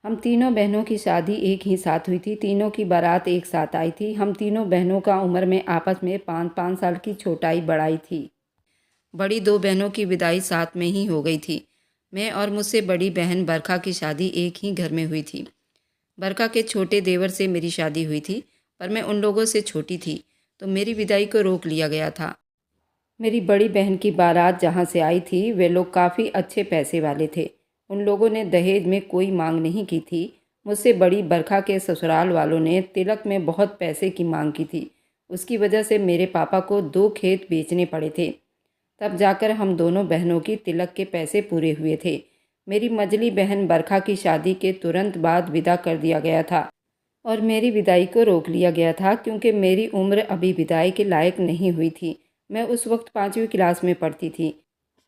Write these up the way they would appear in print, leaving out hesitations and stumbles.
हम तीनों बहनों की शादी एक ही साथ हुई थी। तीनों की बारात एक साथ आई थी। हम तीनों बहनों का उम्र में आपस में 5-5 साल की छोटाई बढ़ाई थी। बड़ी दो बहनों की विदाई साथ में ही हो गई थी। मैं और मुझसे बड़ी बहन बरखा की शादी एक ही घर में हुई थी। बरखा के छोटे देवर से मेरी शादी हुई थी, पर मैं उन लोगों से छोटी थी, तो मेरी विदाई को रोक लिया गया था। मेरी बड़ी बहन की बारात जहाँ से आई थी, वे लोग काफ़ी अच्छे पैसे वाले थे। उन लोगों ने दहेज में कोई मांग नहीं की थी। मुझसे बड़ी बरखा के ससुराल वालों ने तिलक में बहुत पैसे की मांग की थी। उसकी वजह से मेरे पापा को 2 खेत बेचने पड़े थे। तब जाकर हम दोनों बहनों की तिलक के पैसे पूरे हुए थे। मेरी मझली बहन बरखा की शादी के तुरंत बाद विदा कर दिया गया था और मेरी विदाई को रोक लिया गया था, क्योंकि मेरी उम्र अभी विदाई के लायक नहीं हुई थी। मैं उस वक्त 5वीं क्लास में पढ़ती थी।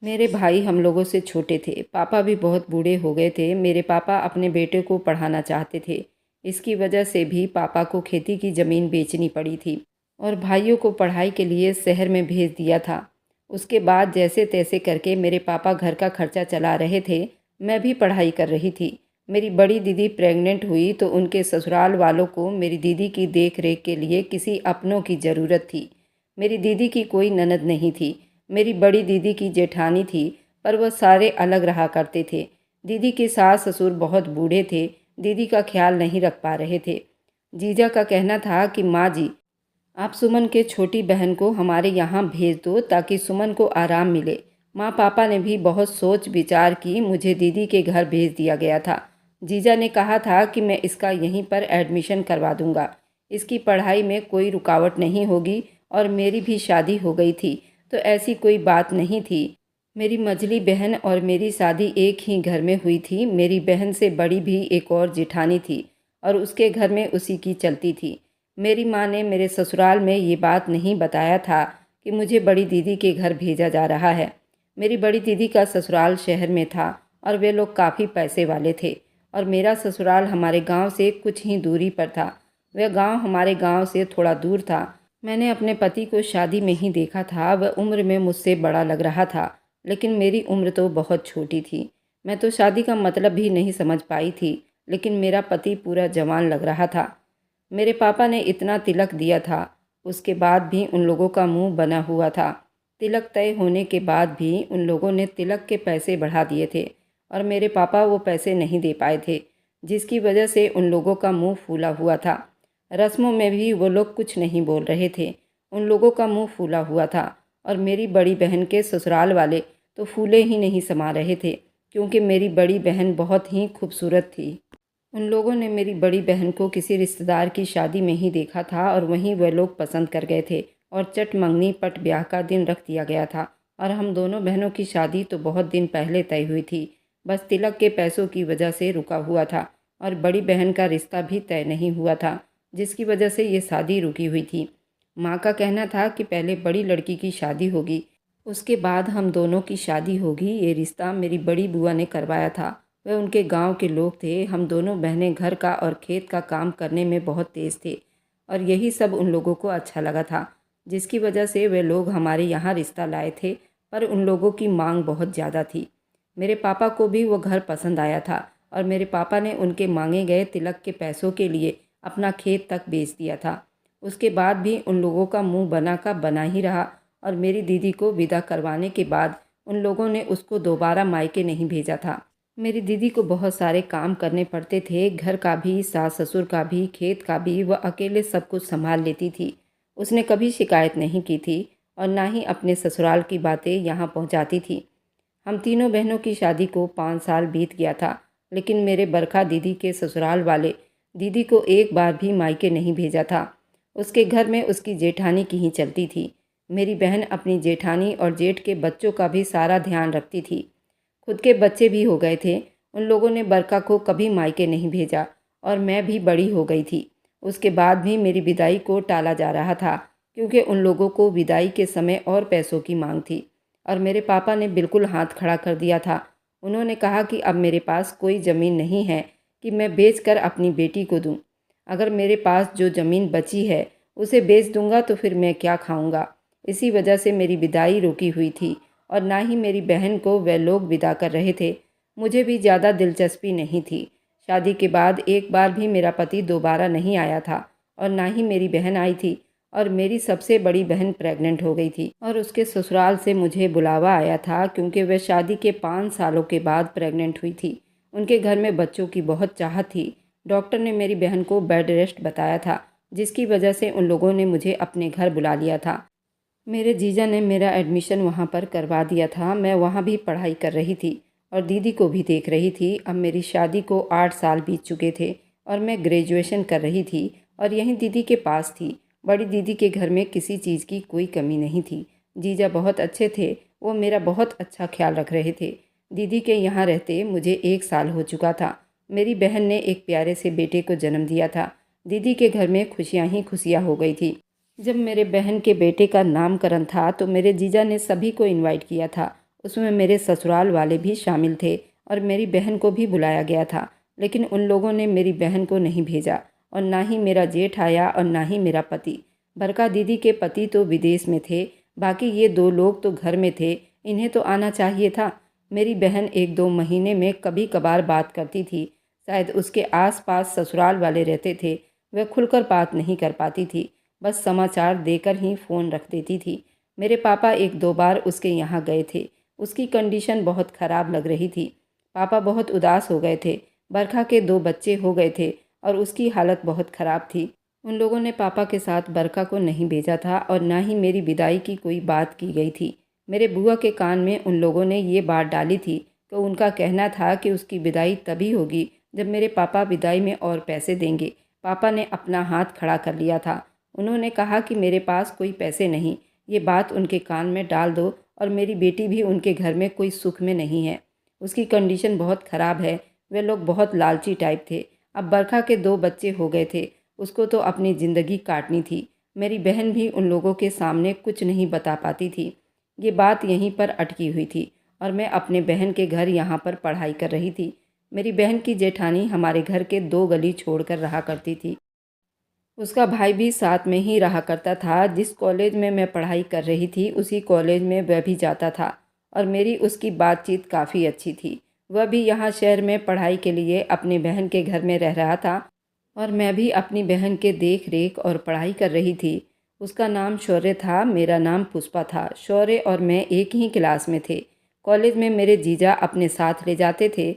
मेरे भाई हम लोगों से छोटे थे। पापा भी बहुत बूढ़े हो गए थे। मेरे पापा अपने बेटे को पढ़ाना चाहते थे। इसकी वजह से भी पापा को खेती की ज़मीन बेचनी पड़ी थी और भाइयों को पढ़ाई के लिए शहर में भेज दिया था। उसके बाद जैसे तैसे करके मेरे पापा घर का खर्चा चला रहे थे। मैं भी पढ़ाई कर रही थी। मेरी बड़ी दीदी प्रेग्नेंट हुई तो उनके ससुराल वालों को मेरी दीदी की देख रेख के लिए किसी अपनों की ज़रूरत थी। मेरी दीदी की कोई ननद नहीं थी। मेरी बड़ी दीदी की जेठानी थी, पर वह सारे अलग रहा करते थे। दीदी के सास ससुर बहुत बूढ़े थे। दीदी का ख्याल नहीं रख पा रहे थे। जीजा का कहना था कि माँ जी, आप सुमन के छोटी बहन को हमारे यहाँ भेज दो ताकि सुमन को आराम मिले। माँ पापा ने भी बहुत सोच विचार की मुझे दीदी के घर भेज दिया गया था। जीजा ने कहा था कि मैं इसका यहीं पर एडमिशन करवा दूंगा। इसकी पढ़ाई में कोई रुकावट नहीं होगी और मेरी भी शादी हो गई थी, तो ऐसी कोई बात नहीं थी। मेरी मझली बहन और मेरी शादी एक ही घर में हुई थी। मेरी बहन से बड़ी भी एक और जेठानी थी और उसके घर में उसी की चलती थी। मेरी माँ ने मेरे ससुराल में ये बात नहीं बताया था कि मुझे बड़ी दीदी के घर भेजा जा रहा है। मेरी बड़ी दीदी का ससुराल शहर में था और वे लोग काफ़ी पैसे वाले थे और मेरा ससुराल हमारे गांव से कुछ ही दूरी पर था। वह गांव हमारे गांव से थोड़ा दूर था। मैंने अपने पति को शादी में ही देखा था। वह उम्र में मुझसे बड़ा लग रहा था, लेकिन मेरी उम्र तो बहुत छोटी थी। मैं तो शादी का मतलब भी नहीं समझ पाई थी, लेकिन मेरा पति पूरा जवान लग रहा था। मेरे पापा ने इतना तिलक दिया था, उसके बाद भी उन लोगों का मुंह बना हुआ था। तिलक तय होने के बाद भी उन लोगों ने तिलक के पैसे बढ़ा दिए थे और मेरे पापा वो पैसे नहीं दे पाए थे, जिसकी वजह से उन लोगों का मुंह फूला हुआ था। रस्मों में भी वो लोग कुछ नहीं बोल रहे थे। उन लोगों का मुंह फूला हुआ था और मेरी बड़ी बहन के ससुराल वाले तो फूले ही नहीं समा रहे थे, क्योंकि मेरी बड़ी बहन बहुत ही खूबसूरत थी। उन लोगों ने मेरी बड़ी बहन को किसी रिश्तेदार की शादी में ही देखा था और वहीं वह लोग पसंद कर गए थे और चट मंगनी पट ब्याह का दिन रख दिया गया था और हम दोनों बहनों की शादी तो बहुत दिन पहले तय हुई थी। बस तिलक के पैसों की वजह से रुका हुआ था और बड़ी बहन का रिश्ता भी तय नहीं हुआ था, जिसकी वजह से ये शादी रुकी हुई थी। माँ का कहना था कि पहले बड़ी लड़की की शादी होगी, उसके बाद हम दोनों की शादी होगी। ये रिश्ता मेरी बड़ी बुआ ने करवाया था। वह उनके गांव के लोग थे। हम दोनों बहनें घर का और खेत का काम करने में बहुत तेज़ थे और यही सब उन लोगों को अच्छा लगा था, जिसकी वजह से वे लोग हमारे यहाँ रिश्ता लाए थे। पर उन लोगों की मांग बहुत ज़्यादा थी। मेरे पापा को भी वो घर पसंद आया था और मेरे पापा ने उनके मांगे गए तिलक के पैसों के लिए अपना खेत तक बेच दिया था। उसके बाद भी उन लोगों का मुंह बना का बना ही रहा और मेरी दीदी को विदा करवाने के बाद उन लोगों ने उसको दोबारा मायके नहीं भेजा था। मेरी दीदी को बहुत सारे काम करने पड़ते थे, घर का भी, सास ससुर का भी, खेत का भी। वह अकेले सब कुछ संभाल लेती थी। उसने कभी शिकायत नहीं की थी और ना ही अपने ससुराल की बातें यहाँ पहुँचाती थी। हम तीनों बहनों की शादी को 5 साल बीत गया था, लेकिन मेरे बरखा दीदी के ससुराल वाले दीदी को एक बार भी मायके नहीं भेजा था। उसके घर में उसकी जेठानी की ही चलती थी। मेरी बहन अपनी जेठानी और जेठ के बच्चों का भी सारा ध्यान रखती थी। खुद के बच्चे भी हो गए थे। उन लोगों ने बरखा को कभी मायके नहीं भेजा और मैं भी बड़ी हो गई थी। उसके बाद भी मेरी विदाई को टाला जा रहा था, क्योंकि उन लोगों को विदाई के समय और पैसों की मांग थी और मेरे पापा ने बिल्कुल हाथ खड़ा कर दिया था। उन्होंने कहा कि अब मेरे पास कोई ज़मीन नहीं है कि मैं बेचकर अपनी बेटी को दूं। अगर मेरे पास जो ज़मीन बची है उसे बेच दूंगा तो फिर मैं क्या खाऊंगा। इसी वजह से मेरी विदाई रुकी हुई थी और ना ही मेरी बहन को वे लोग विदा कर रहे थे। मुझे भी ज़्यादा दिलचस्पी नहीं थी। शादी के बाद एक बार भी मेरा पति दोबारा नहीं आया था और ना ही मेरी बहन आई थी। और मेरी सबसे बड़ी बहन प्रेग्नेंट हो गई थी और उसके ससुराल से मुझे बुलावा आया था क्योंकि वह शादी के 5 सालों के बाद प्रेग्नेंट हुई थी। उनके घर में बच्चों की बहुत चाहत थी। डॉक्टर ने मेरी बहन को बेड रेस्ट बताया था, जिसकी वजह से उन लोगों ने मुझे अपने घर बुला लिया था। मेरे जीजा ने मेरा एडमिशन वहाँ पर करवा दिया था। मैं वहाँ भी पढ़ाई कर रही थी और दीदी को भी देख रही थी। अब मेरी शादी को 8 साल बीत चुके थे और मैं ग्रेजुएशन कर रही थी और यहीं दीदी के पास थी। बड़ी दीदी के घर में किसी चीज़ की कोई कमी नहीं थी। जीजा बहुत अच्छे थे, वो मेरा बहुत अच्छा ख्याल रख रहे थे। दीदी के यहाँ रहते मुझे 1 साल हो चुका था। मेरी बहन ने एक प्यारे से बेटे को जन्म दिया था। दीदी के घर में खुशियाँ ही खुशियाँ हो गई थी। जब मेरे बहन के बेटे का नामकरण था तो मेरे जीजा ने सभी को इनवाइट किया था। उसमें मेरे ससुराल वाले भी शामिल थे और मेरी बहन को भी बुलाया गया था। लेकिन उन लोगों ने मेरी बहन को नहीं भेजा और ना ही मेरा जेठ आया और ना ही मेरा पति। बरका दीदी के पति तो विदेश में थे, बाकी ये 2 लोग तो घर में थे। इन्हें तो आना चाहिए था। मेरी बहन 1-2 महीने में कभी कभार बात करती थी। शायद उसके आसपास ससुराल वाले रहते थे, वह खुलकर बात नहीं कर पाती थी, बस समाचार देकर ही फ़ोन रख देती थी। मेरे पापा 1-2 बार उसके यहाँ गए थे। उसकी कंडीशन बहुत ख़राब लग रही थी। पापा बहुत उदास हो गए थे। बरखा के 2 बच्चे हो गए थे और उसकी हालत बहुत ख़राब थी। उन लोगों ने पापा के साथ बरखा को नहीं भेजा था और ना ही मेरी विदाई की कोई बात की गई थी। मेरे बुआ के कान में उन लोगों ने ये बात डाली थी कि उनका कहना था कि उसकी विदाई तभी होगी जब मेरे पापा विदाई में और पैसे देंगे। पापा ने अपना हाथ खड़ा कर लिया था। उन्होंने कहा कि मेरे पास कोई पैसे नहीं, ये बात उनके कान में डाल दो और मेरी बेटी भी उनके घर में कोई सुख में नहीं है। उसकी कंडीशन बहुत ख़राब है। वे लोग बहुत लालची टाइप थे। अब बरखा के 2 बच्चे हो गए थे, उसको तो अपनी ज़िंदगी काटनी थी। मेरी बहन भी उन लोगों के सामने कुछ नहीं बता पाती थी। ये बात यहीं पर अटकी हुई थी और मैं अपने बहन के घर यहाँ पर पढ़ाई कर रही थी। मेरी बहन की जेठानी हमारे घर के 2 गली छोड़कर रहा करती थी। उसका भाई भी साथ में ही रहा करता था। जिस कॉलेज में मैं पढ़ाई कर रही थी उसी कॉलेज में वह भी जाता था और मेरी उसकी बातचीत काफ़ी अच्छी थी। वह भी यहाँ शहर में पढ़ाई के लिए अपनी बहन के घर में रह रहा था और मैं भी अपनी बहन के देख रेख और पढ़ाई कर रही थी। उसका नाम शौर्य था, मेरा नाम पुष्पा था। शौर्य और मैं एक ही क्लास में थे। कॉलेज में मेरे जीजा अपने साथ ले जाते थे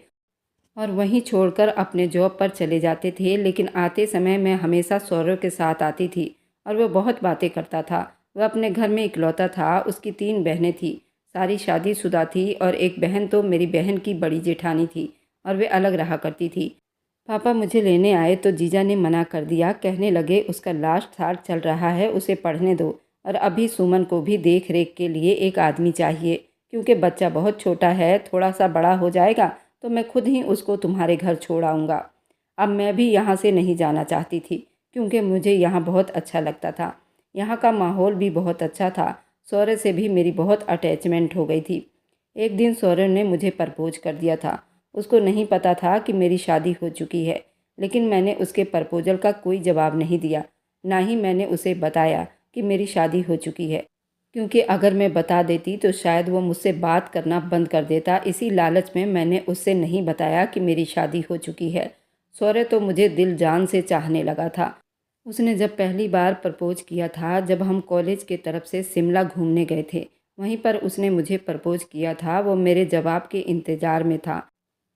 और वहीं छोड़कर अपने जॉब पर चले जाते थे, लेकिन आते समय मैं हमेशा सौरव के साथ आती थी और वह बहुत बातें करता था। वह अपने घर में इकलौता था। उसकी 3 बहनें थीं, सारी शादीशुदा थी और एक बहन तो मेरी बहन की बड़ी जेठानी थी और वे अलग रहा करती थी। पापा मुझे लेने आए तो जीजा ने मना कर दिया। कहने लगे उसका लास्ट साल चल रहा है, उसे पढ़ने दो और अभी सुमन को भी देख रेख के लिए एक आदमी चाहिए क्योंकि बच्चा बहुत छोटा है। थोड़ा सा बड़ा हो जाएगा तो मैं खुद ही उसको तुम्हारे घर छोड़ आऊँगा। अब मैं भी यहाँ से नहीं जाना चाहती थी क्योंकि मुझे यहाँ बहुत अच्छा लगता था। यहाँ का माहौल भी बहुत अच्छा था। सौरभ से भी मेरी बहुत अटैचमेंट हो गई थी। एक दिन सौरभ ने मुझे प्रपोज कर दिया था। उसको नहीं पता था कि मेरी शादी हो चुकी है, लेकिन मैंने उसके प्रपोजल का कोई जवाब नहीं दिया। ना ही मैंने उसे बताया कि मेरी शादी हो चुकी है, क्योंकि अगर मैं बता देती तो शायद वो मुझसे बात करना बंद कर देता। इसी लालच में मैंने उससे नहीं बताया कि मेरी शादी हो चुकी है। सौरभ तो मुझे दिल जान से चाहने लगा था। उसने जब पहली बार प्रपोज किया था, जब हम कॉलेज के तरफ से शिमला घूमने गए थे, वहीं पर उसने मुझे प्रपोज किया था। वो मेरे जवाब के इंतज़ार में था।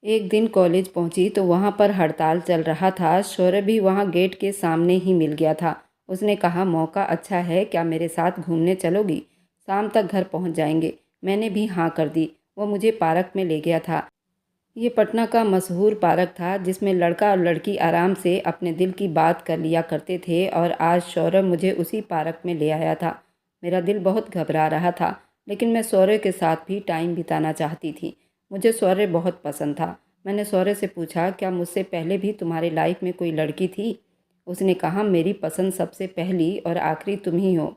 एक दिन कॉलेज पहुंची तो वहां पर हड़ताल चल रहा था। सौरभ भी वहां गेट के सामने ही मिल गया था। उसने कहा, मौका अच्छा है, क्या मेरे साथ घूमने चलोगी? शाम तक घर पहुंच जाएंगे। मैंने भी हाँ कर दी। वो मुझे पार्क में ले गया था। ये पटना का मशहूर पार्क था जिसमें लड़का और लड़की आराम से अपने दिल की बात कर लिया करते थे और आज सौरभ मुझे उसी पार्क में ले आया था। मेरा दिल बहुत घबरा रहा था, लेकिन मैं सौरभ के साथ भी टाइम बिताना चाहती थी। मुझे सौरभ बहुत पसंद था। मैंने सौरभ से पूछा, क्या मुझसे पहले भी तुम्हारी लाइफ में कोई लड़की थी? उसने कहा, मेरी पसंद सबसे पहली और आखिरी तुम ही हो।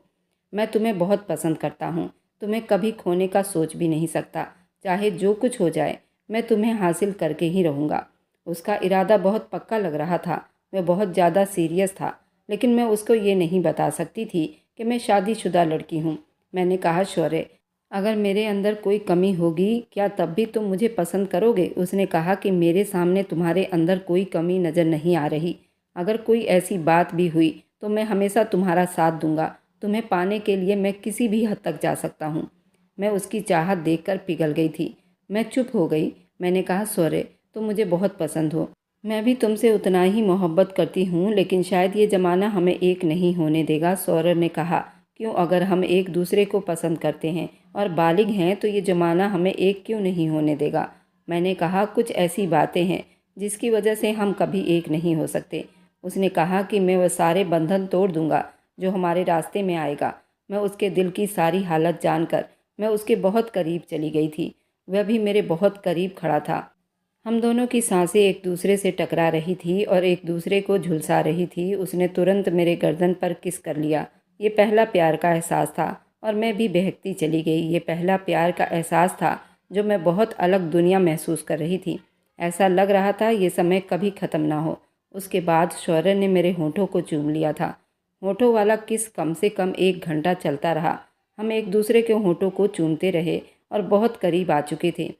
मैं तुम्हें बहुत पसंद करता हूँ। तुम्हें कभी खोने का सोच भी नहीं सकता। चाहे जो कुछ हो जाए, मैं तुम्हें हासिल करके ही रहूँगा। उसका इरादा बहुत पक्का लग रहा था। वह बहुत ज़्यादा सीरियस था, लेकिन मैं उसको ये नहीं बता सकती थी कि मैं शादीशुदा लड़की हूँ। मैंने कहा, शौर्य, अगर मेरे अंदर कोई कमी होगी क्या तब भी तुम मुझे पसंद करोगे? उसने कहा कि मेरे सामने तुम्हारे अंदर कोई कमी नज़र नहीं आ रही। अगर कोई ऐसी बात भी हुई तो मैं हमेशा तुम्हारा साथ दूंगा। तुम्हें पाने के लिए मैं किसी भी हद तक जा सकता हूँ। मैं उसकी चाहत देखकर पिघल गई थी। मैं चुप हो गई। मैंने कहा, सौर्य, तुम मुझे बहुत पसंद हो। मैं भी तुमसे उतना ही मोहब्बत करती हूँ, लेकिन शायद ये ज़माना हमें एक नहीं होने देगा। सौर्य ने कहा, क्यों? अगर हम एक दूसरे को पसंद करते हैं और बालिग हैं तो ये ज़माना हमें एक क्यों नहीं होने देगा? मैंने कहा, कुछ ऐसी बातें हैं जिसकी वजह से हम कभी एक नहीं हो सकते। उसने कहा कि मैं वह सारे बंधन तोड़ दूंगा जो हमारे रास्ते में आएगा। मैं उसके दिल की सारी हालत जानकर मैं उसके बहुत करीब चली गई थी। वह भी मेरे बहुत करीब खड़ा था। हम दोनों की सांसें एक दूसरे से टकरा रही थी और एक दूसरे को झुलसा रही थी। उसने तुरंत मेरे गर्दन पर किस कर लिया। ये पहला प्यार का एहसास था और मैं भी बहकती चली गई। ये पहला प्यार का एहसास था जो मैं बहुत अलग दुनिया महसूस कर रही थी। ऐसा लग रहा था ये समय कभी ख़त्म ना हो। उसके बाद शौर्य ने मेरे होठों को चूम लिया था। होठों वाला किस कम से कम 1 घंटा चलता रहा। हम एक दूसरे के होठों को चूमते रहे और बहुत करीब आ चुके थे।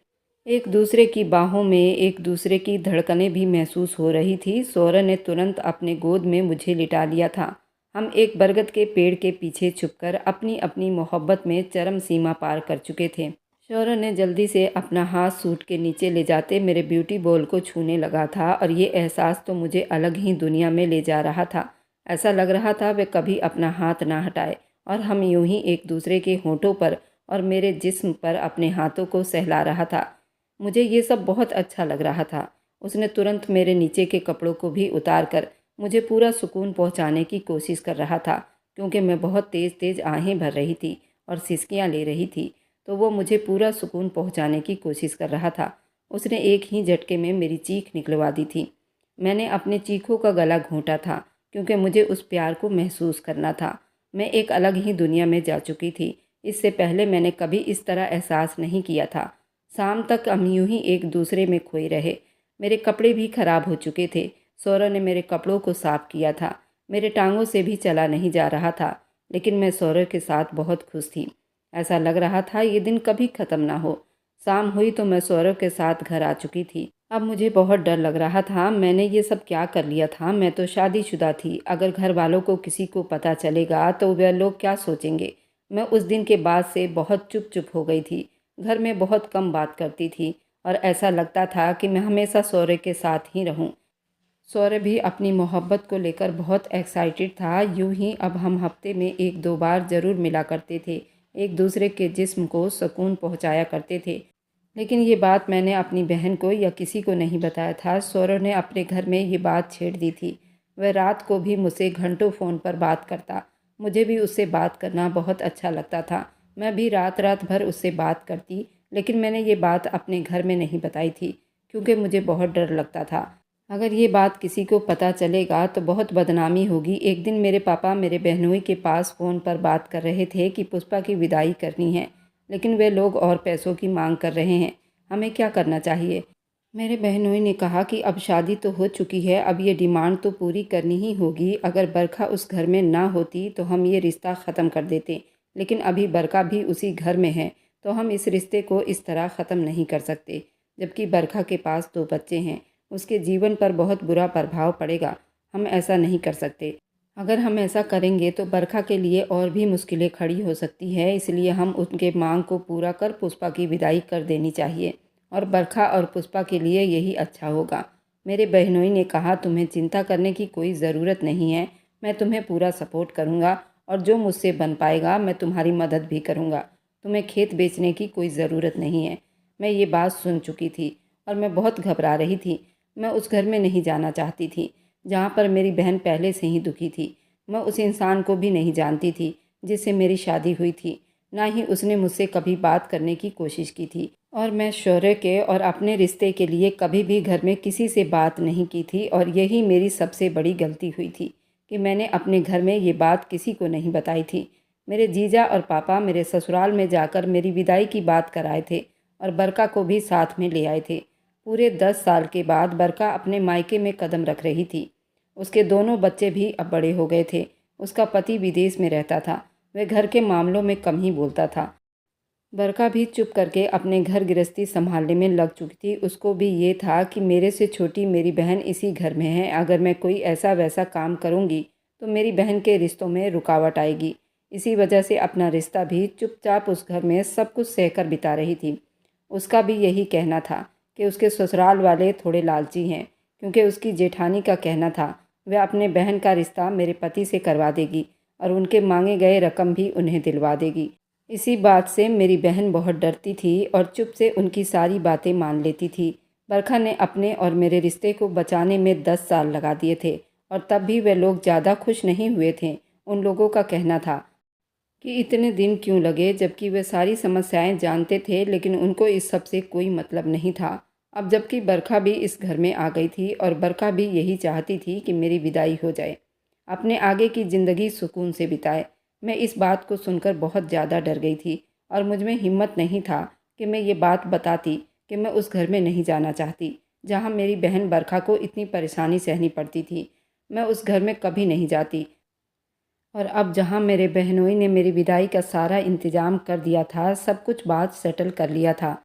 एक दूसरे की बाहों में एक दूसरे की धड़कनें भी महसूस हो रही थी। सौर्य ने तुरंत अपने गोद में मुझे लिटा लिया था। हम एक बरगद के पेड़ के पीछे छुपकर अपनी अपनी मोहब्बत में चरम सीमा पार कर चुके थे। शौर्य ने जल्दी से अपना हाथ सूट के नीचे ले जाते मेरे ब्यूटी बॉल को छूने लगा था और ये एहसास तो मुझे अलग ही दुनिया में ले जा रहा था। ऐसा लग रहा था वह कभी अपना हाथ ना हटाए और हम यूं ही एक दूसरे के होठों पर और मेरे जिस्म पर अपने हाथों को सहला रहा था। मुझे ये सब बहुत अच्छा लग रहा था। उसने तुरंत मेरे नीचे के कपड़ों को भी उतार कर मुझे पूरा सुकून पहुंचाने की कोशिश कर रहा था। क्योंकि मैं बहुत तेज़ तेज़ आहें भर रही थी और सिसकियां ले रही थी, तो वो मुझे पूरा सुकून पहुंचाने की कोशिश कर रहा था। उसने एक ही झटके में मेरी चीख निकलवा दी थी। मैंने अपने चीखों का गला घोंटा था क्योंकि मुझे उस प्यार को महसूस करना था। मैं एक अलग ही दुनिया में जा चुकी थी। इससे पहले मैंने कभी इस तरह एहसास नहीं किया था। शाम तक हम यूं ही एक दूसरे में खोए रहे। मेरे कपड़े भी खराब हो चुके थे। सौरभ ने मेरे कपड़ों को साफ किया था। मेरे टांगों से भी चला नहीं जा रहा था, लेकिन मैं सौरभ के साथ बहुत खुश थी। ऐसा लग रहा था ये दिन कभी ख़त्म ना हो। शाम हुई तो मैं सौरभ के साथ घर आ चुकी थी। अब मुझे बहुत डर लग रहा था। मैंने ये सब क्या कर लिया था? मैं तो शादीशुदा थी। अगर घर वालों को किसी को पता चलेगा तो वह लोग क्या सोचेंगे? मैं उस दिन के बाद से बहुत चुप चुप हो गई थी। घर में बहुत कम बात करती थी और ऐसा लगता था कि मैं हमेशा सौर्य के साथ ही रहूं। सौर्य भी अपनी मोहब्बत को लेकर बहुत एक्साइटेड था। यूं ही अब हम हफ्ते में 1-2 बार ज़रूर मिला करते थे। एक दूसरे के जिस्म को सुकून पहुंचाया करते थे। लेकिन ये बात मैंने अपनी बहन को या किसी को नहीं बताया था। सौरभ ने अपने घर में ये बात छेड़ दी थी। वह रात को भी मुझसे घंटों फ़ोन पर बात करता। मुझे भी उससे बात करना बहुत अच्छा लगता था। मैं भी रात रात भर उससे बात करती, लेकिन मैंने ये बात अपने घर में नहीं बताई थी क्योंकि मुझे बहुत डर लगता था। अगर ये बात किसी को पता चलेगा तो बहुत बदनामी होगी। एक दिन मेरे पापा मेरे बहनोई के पास फ़ोन पर बात कर रहे थे कि पुष्पा की विदाई करनी है, लेकिन वे लोग और पैसों की मांग कर रहे हैं। हमें क्या करना चाहिए? मेरे बहनोई ने कहा कि अब शादी तो हो चुकी है, अब ये डिमांड तो पूरी करनी ही होगी। अगर बरखा उस घर में ना होती तो हम ये रिश्ता ख़त्म कर देते, लेकिन अभी बरखा भी उसी घर में है, तो हम इस रिश्ते को इस तरह ख़त्म नहीं कर सकते। जबकि बरखा के पास 2 बच्चे हैं, उसके जीवन पर बहुत बुरा प्रभाव पड़ेगा। हम ऐसा नहीं कर सकते। अगर हम ऐसा करेंगे तो बरखा के लिए और भी मुश्किलें खड़ी हो सकती है। इसलिए हम उनके मांग को पूरा कर पुष्पा की विदाई कर देनी चाहिए और बरखा और पुष्पा के लिए यही अच्छा होगा। मेरे बहनोई ने कहा, तुम्हें चिंता करने की कोई ज़रूरत नहीं है। मैं तुम्हें पूरा सपोर्ट करूँगा और जो मुझसे बन पाएगा मैं तुम्हारी मदद भी करूँगा। तुम्हें खेत बेचने की कोई ज़रूरत नहीं है। मैं ये बात सुन चुकी थी और मैं बहुत घबरा रही थी। मैं उस घर में नहीं जाना चाहती थी जहाँ पर मेरी बहन पहले से ही दुखी थी। मैं उस इंसान को भी नहीं जानती थी जिससे मेरी शादी हुई थी, ना ही उसने मुझसे कभी बात करने की कोशिश की थी। और मैं शौर्य के और अपने रिश्ते के लिए कभी भी घर में किसी से बात नहीं की थी और यही मेरी सबसे बड़ी गलती हुई थी कि मैंने अपने घर में ये बात किसी को नहीं बताई थी। मेरे जीजा और पापा मेरे ससुराल में जाकर मेरी विदाई की बात कराए थे और बरका को भी साथ में ले आए थे। पूरे 10 साल के बाद बरका अपने मायके में कदम रख रही थी। उसके दोनों बच्चे भी अब बड़े हो गए थे। उसका पति विदेश में रहता था। वह घर के मामलों में कम ही बोलता था। बरखा भी चुप करके अपने घर गृहस्थी संभालने में लग चुकी थी। उसको भी ये था कि मेरे से छोटी मेरी बहन इसी घर में है, अगर मैं कोई ऐसा वैसा काम करूँगी तो मेरी बहन के रिश्तों में रुकावट आएगी। इसी वजह से अपना रिश्ता भी चुपचाप उस घर में सब कुछ सहकर बिता रही थी। उसका भी यही कहना था कि उसके ससुराल वाले थोड़े लालची हैं, क्योंकि उसकी जेठानी का कहना था वह अपने बहन का रिश्ता मेरे पति से करवा देगी और उनके मांगे गए रकम भी उन्हें दिलवा देगी। इसी बात से मेरी बहन बहुत डरती थी और चुप से उनकी सारी बातें मान लेती थी। बरखा ने अपने और मेरे रिश्ते को बचाने में 10 साल लगा दिए थे और तब भी वे लोग ज़्यादा खुश नहीं हुए थे। उन लोगों का कहना था कि इतने दिन क्यों लगे, जबकि वे सारी समस्याएं जानते थे, लेकिन उनको इस सब से कोई मतलब नहीं था। अब जबकि बरखा भी इस घर में आ गई थी और बरखा भी यही चाहती थी कि मेरी विदाई हो जाए, अपने आगे की ज़िंदगी सुकून से बिताए। मैं इस बात को सुनकर बहुत ज़्यादा डर गई थी और मुझ में हिम्मत नहीं था कि मैं ये बात बताती कि मैं उस घर में नहीं जाना चाहती जहाँ मेरी बहन बरखा को इतनी परेशानी सहनी पड़ती थी। मैं उस घर में कभी नहीं जाती। और अब जहाँ मेरे बहनोई ने मेरी विदाई का सारा इंतज़ाम कर दिया था, सब कुछ बात सेटल कर लिया था।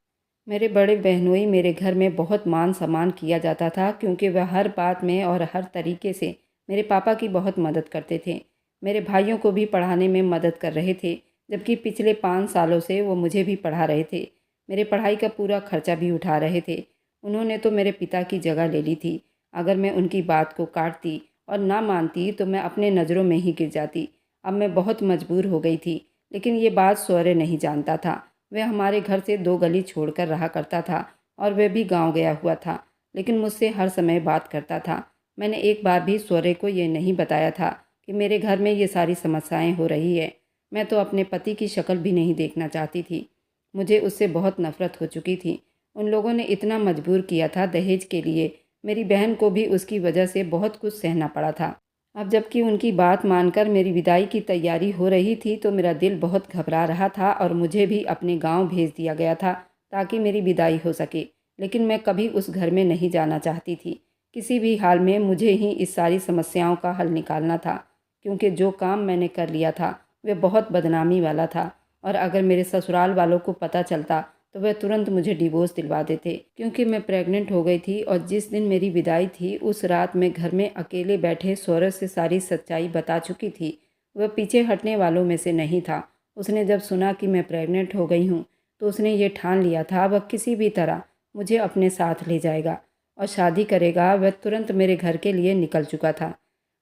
मेरे बड़े बहनोई मेरे घर में बहुत मान सम्मान किया जाता था, क्योंकि वह हर बात में और हर तरीके से मेरे पापा की बहुत मदद करते थे। मेरे भाइयों को भी पढ़ाने में मदद कर रहे थे, जबकि पिछले 5 सालों से वो मुझे भी पढ़ा रहे थे। मेरे पढ़ाई का पूरा खर्चा भी उठा रहे थे। उन्होंने तो मेरे पिता की जगह ले ली थी। अगर मैं उनकी बात को काटती और ना मानती तो मैं अपने नज़रों में ही गिर जाती। अब मैं बहुत मजबूर हो गई थी, लेकिन ये बात शौर्य नहीं जानता था। वह हमारे घर से 2 गली छोड़कर रहा करता था और वह भी गांव गया हुआ था, लेकिन मुझसे हर समय बात करता था। मैंने एक बार भी शौर्य को ये नहीं बताया था कि मेरे घर में ये सारी समस्याएं हो रही है। मैं तो अपने पति की शक्ल भी नहीं देखना चाहती थी। मुझे उससे बहुत नफ़रत हो चुकी थी। उन लोगों ने इतना मजबूर किया था दहेज के लिए। मेरी बहन को भी उसकी वजह से बहुत कुछ सहना पड़ा था। अब जबकि उनकी बात मानकर मेरी विदाई की तैयारी हो रही थी तो मेरा दिल बहुत घबरा रहा था और मुझे भी अपने गांव भेज दिया गया था ताकि मेरी विदाई हो सके। लेकिन मैं कभी उस घर में नहीं जाना चाहती थी। किसी भी हाल में मुझे ही इस सारी समस्याओं का हल निकालना था, क्योंकि जो काम मैंने कर लिया था वह बहुत बदनामी वाला था और अगर मेरे ससुराल वालों को पता चलता तो वह तुरंत मुझे डिवोर्स दिलवा देते, क्योंकि मैं प्रेग्नेंट हो गई थी। और जिस दिन मेरी विदाई थी उस रात मैं घर में अकेले बैठे सौरभ से सारी सच्चाई बता चुकी थी। वह पीछे हटने वालों में से नहीं था। उसने जब सुना कि मैं प्रेग्नेंट हो गई हूँ तो उसने ये ठान लिया था वह किसी भी तरह मुझे अपने साथ ले जाएगा और शादी करेगा। वह तुरंत मेरे घर के लिए निकल चुका था।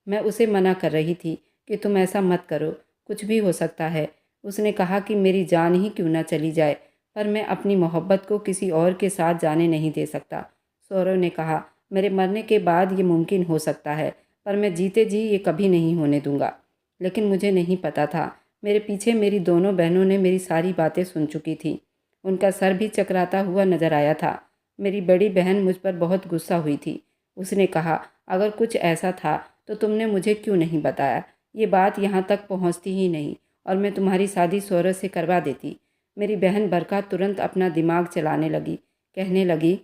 मैं उसे मना कर रही थी कि तुम ऐसा मत करो, कुछ भी हो सकता है। उसने कहा कि मेरी जान ही क्यों ना चली जाए, पर मैं अपनी मोहब्बत को किसी और के साथ जाने नहीं दे सकता। सौरव ने कहा, मेरे मरने के बाद ये मुमकिन हो सकता है, पर मैं जीते जी ये कभी नहीं होने दूंगा। लेकिन मुझे नहीं पता था, मेरे पीछे मेरी दोनों बहनों ने मेरी सारी बातें सुन चुकी थी। उनका सर भी चकराता हुआ नजर आया था। मेरी बड़ी बहन मुझ पर बहुत गुस्सा हुई थी। उसने कहा, अगर कुछ ऐसा था तो तुमने मुझे क्यों नहीं बताया? ये बात यहाँ तक पहुँचती ही नहीं और मैं तुम्हारी शादी सौरव से करवा देती। मेरी बहन बरखा तुरंत अपना दिमाग चलाने लगी। कहने लगी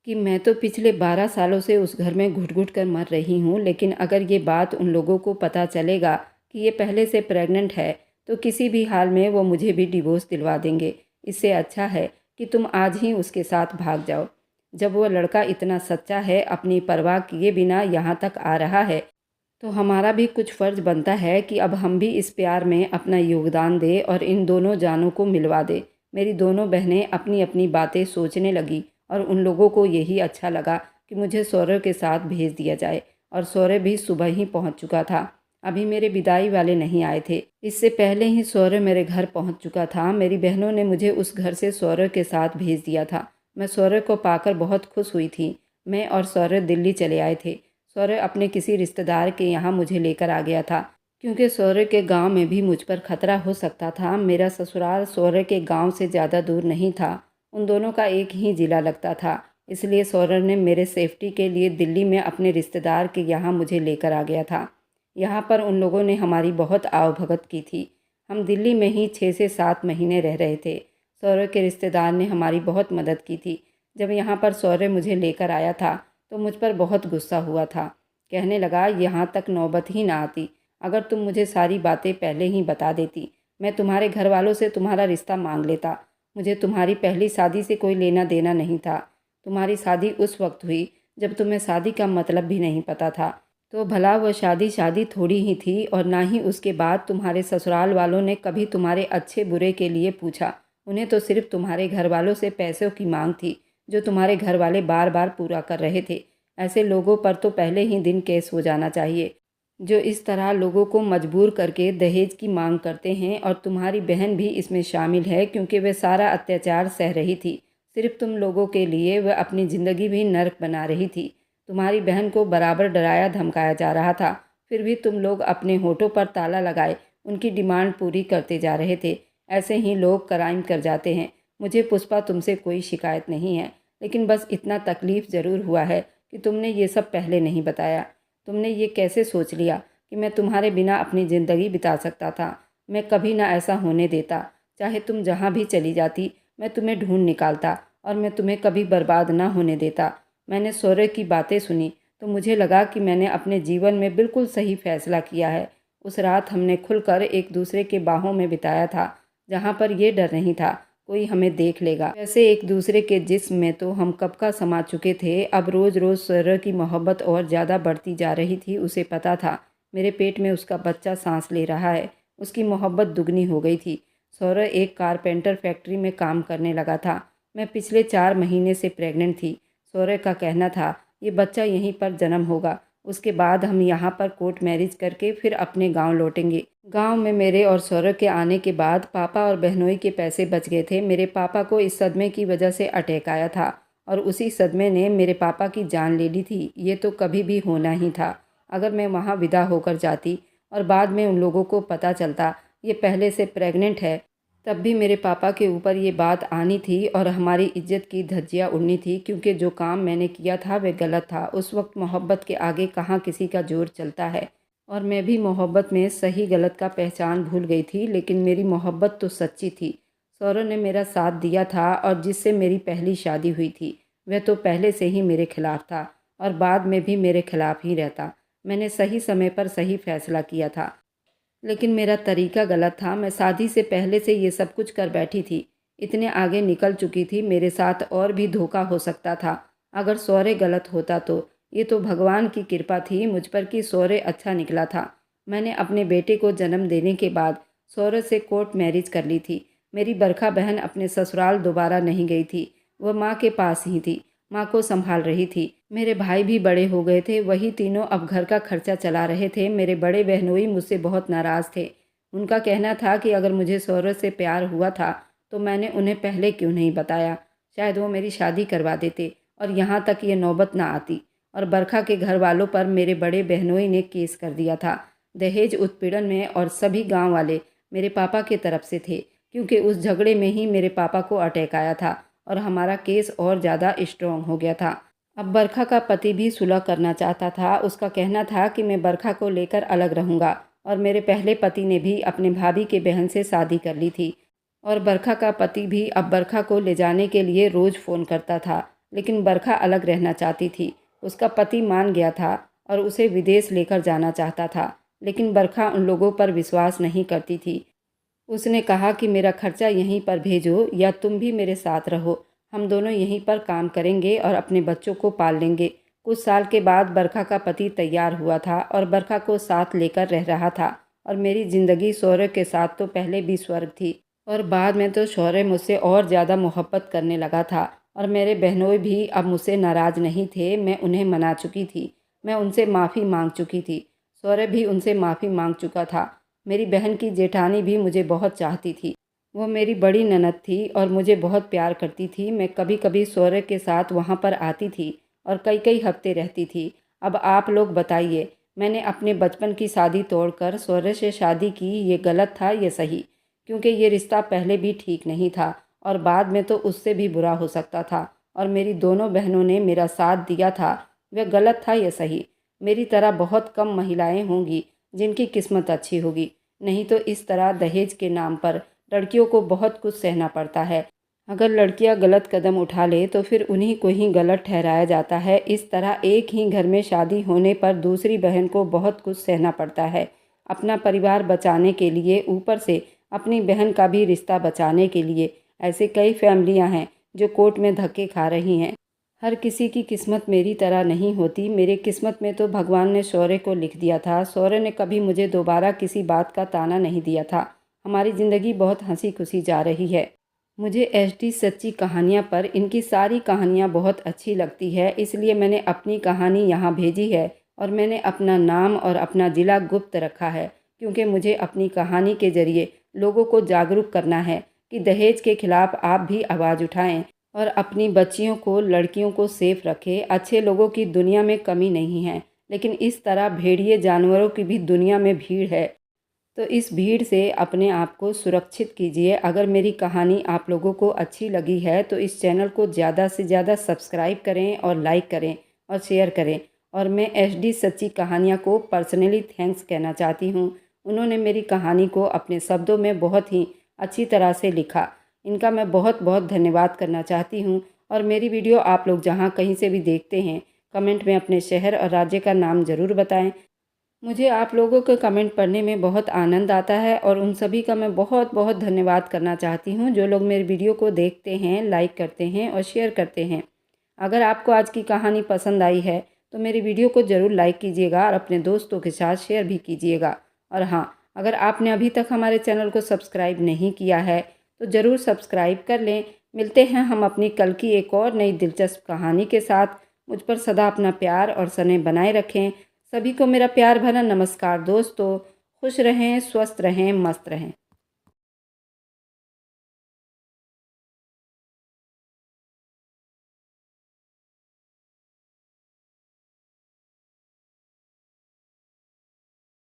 कि मैं तो पिछले 12 सालों से उस घर में घुट घुट कर मर रही हूँ, लेकिन अगर ये बात उन लोगों को पता चलेगा कि ये पहले से प्रेग्नेंट है तो किसी भी हाल में वो मुझे भी डिवोर्स दिलवा देंगे। इससे अच्छा है कि तुम आज ही उसके साथ भाग जाओ। जब वो लड़का इतना सच्चा है, अपनी परवाह किए बिना यहाँ तक आ रहा है, तो हमारा भी कुछ फ़र्ज़ बनता है कि अब हम भी इस प्यार में अपना योगदान दें और इन दोनों जानों को मिलवा दें। मेरी दोनों बहनें अपनी अपनी बातें सोचने लगी और उन लोगों को यही अच्छा लगा कि मुझे सौरव के साथ भेज दिया जाए। और सौरव भी सुबह ही पहुंच चुका था। अभी मेरे विदाई वाले नहीं आए थे। इससे पहले ही सौरव मेरे घर पहुंच चुका था। मेरी बहनों ने मुझे उस घर से सौरव के साथ भेज दिया था। मैं सौरव को पाकर बहुत खुश हुई थी। मैं और सौरव दिल्ली चले आए थे। सौरव अपने किसी रिश्तेदार के यहाँ मुझे लेकर आ गया था, क्योंकि सौरव के गांव में भी मुझ पर खतरा हो सकता था। मेरा ससुराल सौरव के गांव से ज़्यादा दूर नहीं था, उन दोनों का एक ही ज़िला लगता था। इसलिए सौरव ने मेरे सेफ्टी के लिए दिल्ली में अपने रिश्तेदार के यहाँ मुझे लेकर आ गया था। यहाँ पर उन लोगों ने हमारी बहुत आवभगत की थी। हम दिल्ली में ही 6 से 7 महीने रह रहे थे। सौरव के रिश्तेदार ने हमारी बहुत मदद की थी। जब यहाँ पर सौरव मुझे लेकर आया था तो मुझ पर बहुत गुस्सा हुआ था। कहने लगा, यहाँ तक नौबत ही ना आती, अगर तुम मुझे सारी बातें पहले ही बता देती। मैं तुम्हारे घर वालों से तुम्हारा रिश्ता मांग लेता मुझे तुम्हारी पहली शादी से कोई लेना देना नहीं था। तुम्हारी शादी उस वक्त हुई जब तुम्हें शादी का मतलब भी नहीं पता था। तो भला वह शादी शादी थोड़ी ही थी, और ना ही उसके बाद तुम्हारे ससुराल वालों ने कभी तुम्हारे अच्छे बुरे के लिए पूछा। उन्हें तो सिर्फ तुम्हारे घर वालों से पैसों की मांग थी, जो तुम्हारे घर वाले बार बार पूरा कर रहे थे। ऐसे लोगों पर तो पहले ही दिन केस हो जाना चाहिए, जो इस तरह लोगों को मजबूर करके दहेज की मांग करते हैं। और तुम्हारी बहन भी इसमें शामिल है, क्योंकि वह सारा अत्याचार सह रही थी। सिर्फ तुम लोगों के लिए वह अपनी ज़िंदगी भी नर्क बना रही थी। तुम्हारी बहन को बराबर डराया धमकाया जा रहा था, फिर भी तुम लोग अपने होठों पर ताला लगाए उनकी डिमांड पूरी करते जा रहे थे। ऐसे ही लोग क्राइम कर जाते हैं। मुझे पुष्पा तुमसे कोई शिकायत नहीं है, लेकिन बस इतना तकलीफ़ ज़रूर हुआ है कि तुमने ये सब पहले नहीं बताया। तुमने ये कैसे सोच लिया कि मैं तुम्हारे बिना अपनी ज़िंदगी बिता सकता था? मैं कभी ना ऐसा होने देता। चाहे तुम जहाँ भी चली जाती, मैं तुम्हें ढूंढ निकालता, और मैं तुम्हें कभी बर्बाद ना होने देता। मैंने शौर्य की बातें सुनी तो मुझे लगा कि मैंने अपने जीवन में बिल्कुल सही फैसला किया है। उस रात हमने खुलकर एक दूसरे के बाहों में बिताया था, जहाँ पर ये डर नहीं था कोई हमें देख लेगा। वैसे एक दूसरे के जिस्म में तो हम कब का समा चुके थे। अब रोज़ रोज़ शौर्य की मोहब्बत और ज़्यादा बढ़ती जा रही थी। उसे पता था मेरे पेट में उसका बच्चा सांस ले रहा है। उसकी मोहब्बत दुगनी हो गई थी। शौर्य एक कारपेंटर फैक्ट्री में काम करने लगा था। मैं पिछले 4 महीने से प्रेग्नेंट थी। शौर्य का कहना था ये बच्चा यहीं पर जन्म होगा, उसके बाद हम यहाँ पर कोर्ट मैरिज करके फिर अपने गांव लौटेंगे। गांव में मेरे और शौर्य के आने के बाद पापा और बहनोई के पैसे बच गए थे। मेरे पापा को इस सदमे की वजह से अटैक आया था, और उसी सदमे ने मेरे पापा की जान ले ली थी। ये तो कभी भी होना ही था। अगर मैं वहाँ विदा होकर जाती और बाद में उन लोगों को पता चलता ये पहले से प्रेग्नेंट है, तब भी मेरे पापा के ऊपर ये बात आनी थी और हमारी इज्जत की धज्जियाँ उड़नी थी, क्योंकि जो काम मैंने किया था वह गलत था। उस वक्त मोहब्बत के आगे कहाँ किसी का जोर चलता है, और मैं भी मोहब्बत में सही गलत का पहचान भूल गई थी। लेकिन मेरी मोहब्बत तो सच्ची थी। सौरभ ने मेरा साथ दिया था, और जिससे मेरी पहली शादी हुई थी वह तो पहले से ही मेरे खिलाफ था, और बाद में भी मेरे खिलाफ ही रहता। मैंने सही समय पर सही फैसला किया था, लेकिन मेरा तरीका गलत था। मैं शादी से पहले से ये सब कुछ कर बैठी थी, इतने आगे निकल चुकी थी। मेरे साथ और भी धोखा हो सकता था। अगर शौर्य गलत होता तो ये तो भगवान की कृपा थी मुझ पर कि शौर्य अच्छा निकला था। मैंने अपने बेटे को जन्म देने के बाद शौर्य से कोर्ट मैरिज कर ली थी। मेरी बरखा बहन अपने ससुराल दोबारा नहीं गई थी, वह माँ के पास ही थी, माँ को संभाल रही थी। मेरे भाई भी बड़े हो गए थे, वही तीनों अब घर का खर्चा चला रहे थे। मेरे बड़े बहनोई मुझसे बहुत नाराज़ थे। उनका कहना था कि अगर मुझे शौर्य से प्यार हुआ था तो मैंने उन्हें पहले क्यों नहीं बताया। शायद वो मेरी शादी करवा देते और यहाँ तक ये नौबत ना आती। और बरखा के घर वालों पर मेरे बड़े बहनोई ने केस कर दिया था दहेज उत्पीड़न में, और सभी गांव वाले मेरे पापा के तरफ से थे, क्योंकि उस झगड़े में ही मेरे पापा को अटैक आया था और हमारा केस और ज़्यादा स्ट्रॉन्ग हो गया था। अब बरखा का पति भी सुलह करना चाहता था। उसका कहना था कि मैं बरखा को लेकर अलग रहूँगा, और मेरे पहले पति ने भी अपने भाभी के बहन से शादी कर ली थी। और बरखा का पति भी अब बरखा को ले जाने के लिए रोज़ फ़ोन करता था, लेकिन बरखा अलग रहना चाहती थी। उसका पति मान गया था और उसे विदेश लेकर जाना चाहता था, लेकिन बरखा उन लोगों पर विश्वास नहीं करती थी। उसने कहा कि मेरा खर्चा यहीं पर भेजो या तुम भी मेरे साथ रहो, हम दोनों यहीं पर काम करेंगे और अपने बच्चों को पाल लेंगे। कुछ साल के बाद बरखा का पति तैयार हुआ था और बरखा को साथ लेकर रह रहा था, और मेरी ज़िंदगी शौर्य के साथ तो पहले भी स्वर्ग थी, और बाद में तो शौर्य मुझसे और ज़्यादा मोहब्बत करने लगा था। और मेरे बहनोई भी अब मुझसे नाराज़ नहीं थे। मैं उन्हें मना चुकी थी, मैं उनसे माफ़ी मांग चुकी थी। शौर्य भी उनसे माफ़ी मांग चुका था। मेरी बहन की जेठानी भी मुझे बहुत चाहती थी। वो मेरी बड़ी ननद थी और मुझे बहुत प्यार करती थी। मैं कभी कभी शौर्य के साथ वहाँ पर आती थी और कई कई हफ्ते रहती थी। अब आप लोग बताइए, मैंने अपने बचपन की शादी तोड़कर शौर्य से शादी की, ये गलत था या सही? क्योंकि ये रिश्ता पहले भी ठीक नहीं था और बाद में तो उससे भी बुरा हो सकता था, और मेरी दोनों बहनों ने मेरा साथ दिया था। वह गलत था या सही? मेरी तरह बहुत कम महिलाएं होंगी जिनकी किस्मत अच्छी होगी, नहीं तो इस तरह दहेज के नाम पर लड़कियों को बहुत कुछ सहना पड़ता है। अगर लड़कियां गलत कदम उठा ले तो फिर उन्हीं को ही गलत ठहराया जाता है। इस तरह एक ही घर में शादी होने पर दूसरी बहन को बहुत कुछ सहना पड़ता है। अपना परिवार बचाने के लिए, ऊपर से अपनी बहन का भी रिश्ता बचाने के लिए। ऐसे कई फैमिलियां हैं जो कोर्ट में धक्के खा रही हैं। हर किसी की किस्मत मेरी तरह नहीं होती। मेरे किस्मत में तो भगवान ने शौर्य को लिख दिया था। शौर्य ने कभी मुझे दोबारा किसी बात का ताना नहीं दिया था। हमारी ज़िंदगी बहुत हंसी खुशी जा रही है। मुझे एचडी सच्ची कहानियाँ पर इनकी सारी कहानियाँ बहुत अच्छी लगती है, इसलिए मैंने अपनी कहानी यहाँ भेजी है। और मैंने अपना नाम और अपना ज़िला गुप्त रखा है, क्योंकि मुझे अपनी कहानी के ज़रिए लोगों को जागरूक करना है कि दहेज के खिलाफ़ आप भी आवाज़ उठाएं और अपनी बच्चियों को, लड़कियों को सेफ रखें। अच्छे लोगों की दुनिया में कमी नहीं है, लेकिन इस तरह भेड़िए जानवरों की भी दुनिया में भीड़ है। तो इस भीड़ से अपने आप को सुरक्षित कीजिए। अगर मेरी कहानी आप लोगों को अच्छी लगी है तो इस चैनल को ज़्यादा से ज़्यादा सब्सक्राइब करें और लाइक करें और शेयर करें। और मैं एचडी सच्ची कहानियाँ को पर्सनली थैंक्स कहना चाहती हूँ। उन्होंने मेरी कहानी को अपने शब्दों में बहुत ही अच्छी तरह से लिखा। इनका मैं बहुत बहुत धन्यवाद करना चाहती हूँ। और मेरी वीडियो आप लोग जहाँ कहीं से भी देखते हैं, कमेंट में अपने शहर और राज्य का नाम ज़रूर बताएं। मुझे आप लोगों के कमेंट पढ़ने में बहुत आनंद आता है और उन सभी का मैं बहुत बहुत धन्यवाद करना चाहती हूँ जो लोग मेरी वीडियो को देखते हैं, लाइक करते हैं और शेयर करते हैं। अगर आपको आज की कहानी पसंद आई है तो मेरी वीडियो को ज़रूर लाइक कीजिएगा और अपने दोस्तों के साथ शेयर भी कीजिएगा। और हाँ, अगर आपने अभी तक हमारे चैनल को सब्सक्राइब नहीं किया है तो ज़रूर सब्सक्राइब कर लें। मिलते हैं हम अपनी कल की एक और नई दिलचस्प कहानी के साथ। मुझ पर सदा अपना प्यार और स्नेह बनाए रखें। सभी को मेरा प्यार भरा नमस्कार दोस्तों। खुश रहें, स्वस्थ रहें, मस्त रहें।